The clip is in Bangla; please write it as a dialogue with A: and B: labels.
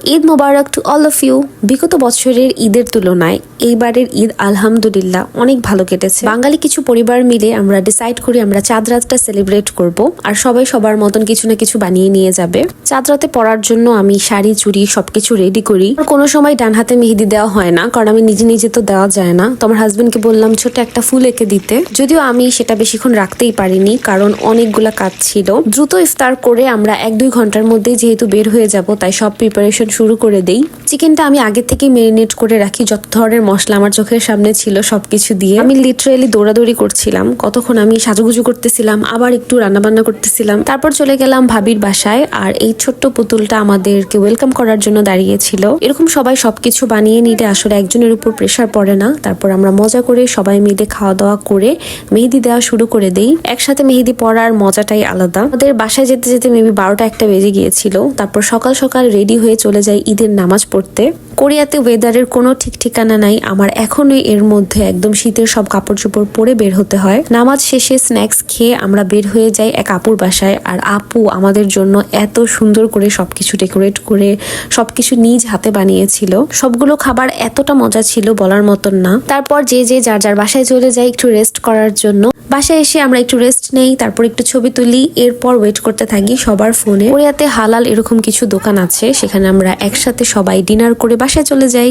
A: Eid Mubarak to all of you. বিগত বছরের ঈদের তুলনায় এইবারের ঈদ আলহামদুলিল্লাহ অনেক ভালো কেটেছে। বাঙালি কিছু পরিবার মিলে আমরা ডিসাইড করি আমরা চাঁদ রাতটা সেলিব্রেট করব, আর সবাই সবার মতন কিছু না কিছু বানিয়ে নিয়ে যাবে। চাঁদ রাতে পরার জন্য আমি শাড়ি চুড়ি সবকিছু রেডি করি। কোনো সময় ডান হাতে মেহেদি দেওয়া হয় না, কারণ আমি নিজে নিজে তো দেওয়া যায় না। তো আমার হাজবেন্ডকে বললাম ছোট একটা ফুল এঁকে দিতে, যদিও আমি সেটা বেশিক্ষণ রাখতেই পারিনি কারণ অনেকগুলা কাজ ছিল। দ্রুত ইফতার করে আমরা 1-2 ঘন্টার মধ্যেই যেহেতু বের হয়ে যাব, তাই সব প্রিপারেশন শুরু করে দেই। চিকেনটা আমি আগে থেকে ম্যারিনেট করে রাখি, যত ধরনের মশলা আমার চোখের সামনে ছিল সবকিছু দিয়ে। আমি লিটারালি দৌড়াদৌড়ি করছিলাম, কতক্ষণ আমি সাজুগুজু করতেছিলাম, আবার একটু রান্নাবান্না করতেছিলাম। তারপর চলে গেলাম ভাবির বাসায়, আর এই ছোট্ট পুতুলটা আমাদেরকে ওয়েলকাম করার জন্য দাঁড়িয়েছিল। এরকম সবাই সবকিছু বানিয়ে নিলে আসলে একজনের উপর প্রেশার পড়ে না। তারপর আমরা মজা করে সবাই মিলে খাওয়া দাওয়া করে মেহেদি দেওয়া শুরু করে দেই। একসাথে মেহেদি পড়ার মজাটাই আলাদা। আমাদের বাসায় যেতে যেতে মেবি 12টা-1টা বেজে গিয়েছিল। তারপর সকাল সকাল রেডি হয়ে চলে যাই ঈদের নামাজ পড়তে। কোরিয়াতে ওয়েদারের কোনো ঠিক ঠিকানা নাই, আমার এখনোই এর মধ্যে একদম শীতের সব কাপড় চোপড় পরে বের হতে হয়। নামাজ শেষে স্ন্যাক্স খেয়ে আমরা বের হয়ে যাই এক আপুর বাসায়, আর আপু আমাদের জন্য এত সুন্দর করে সবকিছু ডেকোরেট করে সবকিছু নিজ হাতে বানিয়েছিল। সবগুলো খাবার এতটা মজা ছিল বলার মতন না। তারপর যে যার যার বাসায় চলে যাই একটু রেস্ট করার জন্য। বাসায় এসে আমরা একটু রেস্ট নেই, তারপর একটু ছবি তুলি, এরপর ওয়েট করতে থাকি সবার ফোনে। কোরিয়াতে হালাল এরকম কিছু দোকান আছে, সেখানে আমরা একসাথে সবাই ডিনার করে বাসায় চলে যাই।